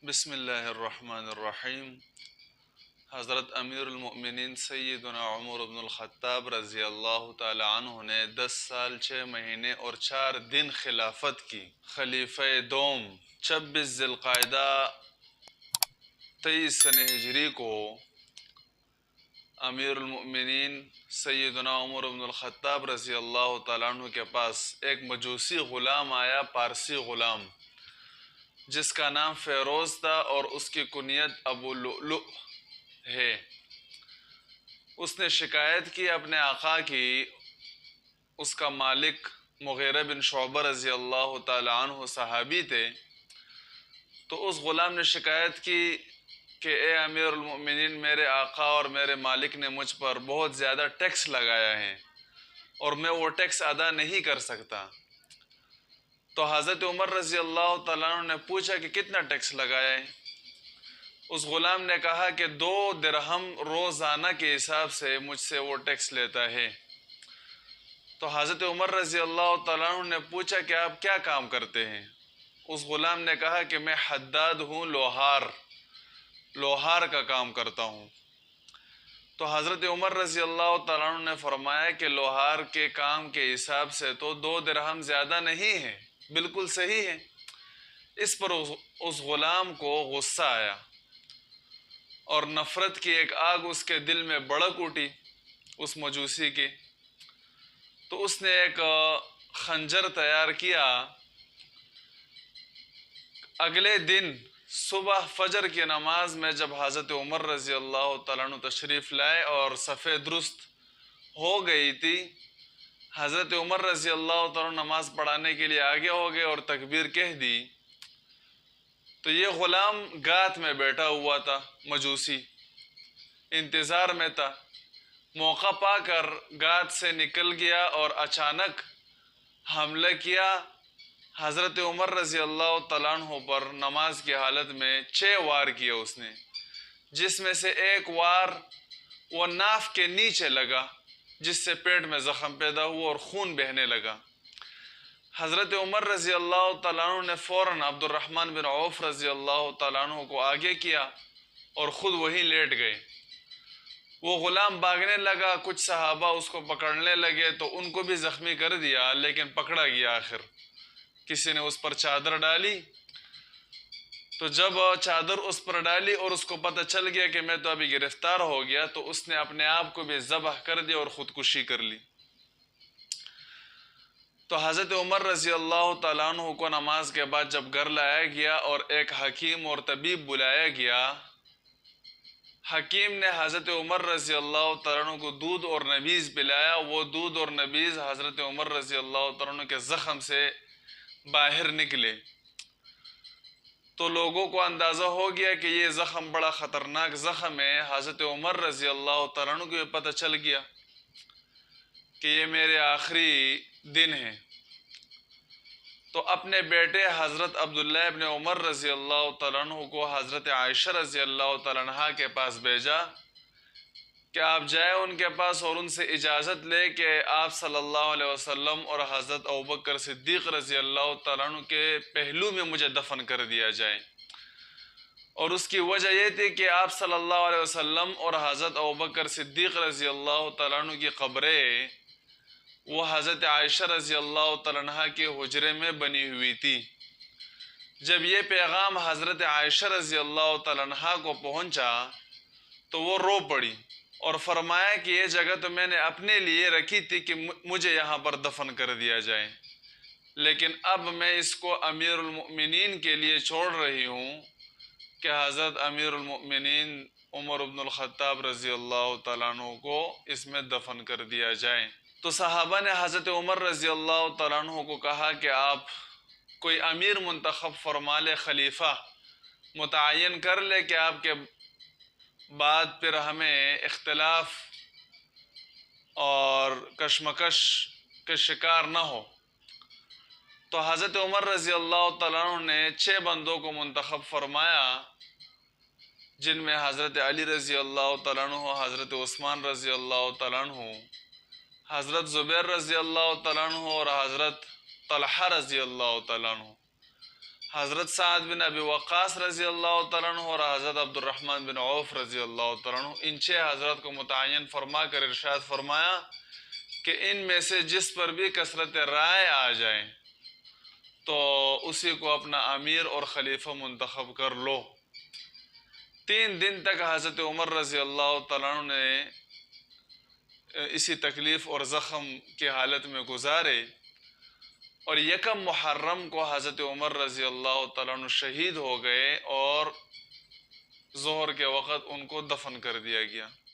بسم اللہ الرحمن الرحیم۔ حضرت امیر المؤمنین سیدنا عمر بن الخطاب رضی اللہ تعالی عنہ نے 10 سال 6 مہینے اور 4 دن خلافت کی۔ خلیفہ دوم 26 ذی القعدہ 23 سنہ ہجری کو امیر المؤمنین سیدنا عمر بن الخطاب رضی اللہ تعالی عنہ کے پاس ایک مجوسی غلام آیا، پارسی غلام، جس کا نام فیروز تھا اور اس کی کنیت ابو لؤلؤ ہے۔ اس نے شکایت کی اپنے آقا کی۔ اس کا مالک مغیرہ بن شعبہ رضی اللہ تعالی عنہ صحابی تھے۔ تو اس غلام نے شکایت کی کہ اے امیر المؤمنین، میرے آقا اور میرے مالک نے مجھ پر بہت زیادہ ٹیکس لگایا ہے اور میں وہ ٹیکس ادا نہیں کر سکتا۔ تو حضرت عمر رضی اللہ تعالیٰ عنہ نے پوچھا کہ کتنا ٹیکس لگایا ہے؟ اس غلام نے کہا کہ 2 درہم روزانہ کے حساب سے مجھ سے وہ ٹیکس لیتا ہے۔ تو حضرت عمر رضی اللہ تعالیٰ عنہ نے پوچھا کہ آپ کیا کام کرتے ہیں؟ اس غلام نے کہا کہ میں حداد ہوں، لوہار کا کام کرتا ہوں۔ تو حضرت عمر رضی اللہ تعالیٰ عنہ نے فرمایا کہ لوہار کے کام کے حساب سے تو 2 درہم زیادہ نہیں ہے، بالکل صحیح ہے۔ اس پر اس غلام کو غصہ آیا اور نفرت کی ایک آگ اس کے دل میں بھڑک اٹھی، اس مجوسی کی۔ تو اس نے ایک خنجر تیار کیا۔ اگلے دن صبح فجر کی نماز میں جب حضرت عمر رضی اللہ تعالیٰ عنہ تشریف لائے اور صفیں درست ہو گئی تھی، حضرت عمر رضی اللہ تعالیٰ عنہ نماز پڑھانے کے لیے آگے ہو گئے اور تکبیر کہہ دی۔ تو یہ غلام گات میں بیٹھا ہوا تھا، مجوسی انتظار میں تھا۔ موقع پا کر گات سے نکل گیا اور اچانک حملہ کیا حضرت عمر رضی اللہ تعالیٰ عنہ پر۔ نماز کی حالت میں 6 وار کیا اس نے، جس میں سے ایک وار وہ ناف کے نیچے لگا، جس سے پیٹ میں زخم پیدا ہوا اور خون بہنے لگا۔ حضرت عمر رضی اللہ تعالیٰ عنہ نے فوراً عبد الرحمن بن عوف رضی اللہ تعالیٰ عنہ کو آگے کیا اور خود وہیں لیٹ گئے۔ وہ غلام بھاگنے لگا، کچھ صحابہ اس کو پکڑنے لگے تو ان کو بھی زخمی کر دیا، لیکن پکڑا گیا۔ آخر کسی نے اس پر چادر ڈالی، تو جب چادر اس پر ڈالی اور اس کو پتہ چل گیا کہ میں تو ابھی گرفتار ہو گیا، تو اس نے اپنے آپ کو بھی ذبح کر دیا اور خودکشی کر لی۔ تو حضرت عمر رضی اللہ تعالیٰ عنہ کو نماز کے بعد جب گھر لایا گیا اور ایک حکیم اور طبیب بلایا گیا، حکیم نے حضرت عمر رضی اللہ تعالیٰ عنہ کو دودھ اور نبیذ پلایا۔ وہ دودھ اور نبیذ حضرت عمر رضی اللہ تعالیٰ عنہ کے زخم سے باہر نکلے۔ تو لوگوں کو اندازہ ہو گیا کہ یہ زخم بڑا خطرناک زخم ہے۔ حضرت عمر رضی اللہ تعالیٰ عنہ کو یہ پتہ چل گیا کہ یہ میرے آخری دن ہے۔ تو اپنے بیٹے حضرت عبداللہ ابن عمر رضی اللہ تعالیٰ عنہ کو حضرت عائشہ رضی اللہ تعالیٰ عنہ کے پاس بھیجا کہ آپ جائیں ان کے پاس اور ان سے اجازت لے کہ آپ صلی اللہ علیہ وسلم اور حضرت ابوبکر صدیق رضی اللہ تعالیٰ عنہ کے پہلو میں مجھے دفن کر دیا جائے۔ اور اس کی وجہ یہ تھی کہ آپ صلی اللہ علیہ وسلم اور حضرت ابوبکر صدیق رضی اللہ تعالیٰ عنہ کی قبریں وہ حضرت عائشہ رضی اللہ تعالیٰ عنہ کے حجرے میں بنی ہوئی تھی۔ جب یہ پیغام حضرت عائشہ رضی اللہ تعالیٰ عنہ کو پہنچا تو وہ رو پڑی اور فرمایا کہ یہ جگہ تو میں نے اپنے لیے رکھی تھی کہ مجھے یہاں پر دفن کر دیا جائے، لیکن اب میں اس کو امیر المؤمنین کے لیے چھوڑ رہی ہوں کہ حضرت امیر المؤمنین عمر بن الخطاب رضی اللہ تعالیٰ عنہ کو اس میں دفن کر دیا جائے۔ تو صحابہ نے حضرت عمر رضی اللہ تعالیٰ عنہ کو کہا کہ آپ کوئی امیر منتخب فرما لے، خلیفہ متعین کر لے کہ آپ کے بعد پھر ہمیں اختلاف اور کشمکش کے شکار نہ ہو۔ تو حضرت عمر رضی اللہ تعالیٰ عنہ نے 6 بندوں کو منتخب فرمایا، جن میں حضرت علی رضی اللہ تعالیٰ عنہ، حضرت عثمان رضی اللہ تعالیٰ عنہ، حضرت زبیر رضی اللہ تعالیٰ عنہ اور حضرت طلحہ رضی اللہ تعالیٰ عنہ۔ حضرت سعد بن ابی وقاص رضی اللہ تعالیٰ عنہ اور حضرت عبد الرحمن بن عوف رضی اللہ تعالیٰ عنہ، ان 6 حضرات کو متعین فرما کر ارشاد فرمایا کہ ان میں سے جس پر بھی کثرت رائے آ جائے تو اسی کو اپنا امیر اور خلیفہ منتخب کر لو۔ 3 دن تک حضرت عمر رضی اللہ تعالیٰ عنہ نے اسی تکلیف اور زخم کی حالت میں گزارے، اور 1 محرم کو حضرت عمر رضی اللہ تعالیٰ عنہ شہید ہو گئے اور ظہر کے وقت ان کو دفن کر دیا گیا۔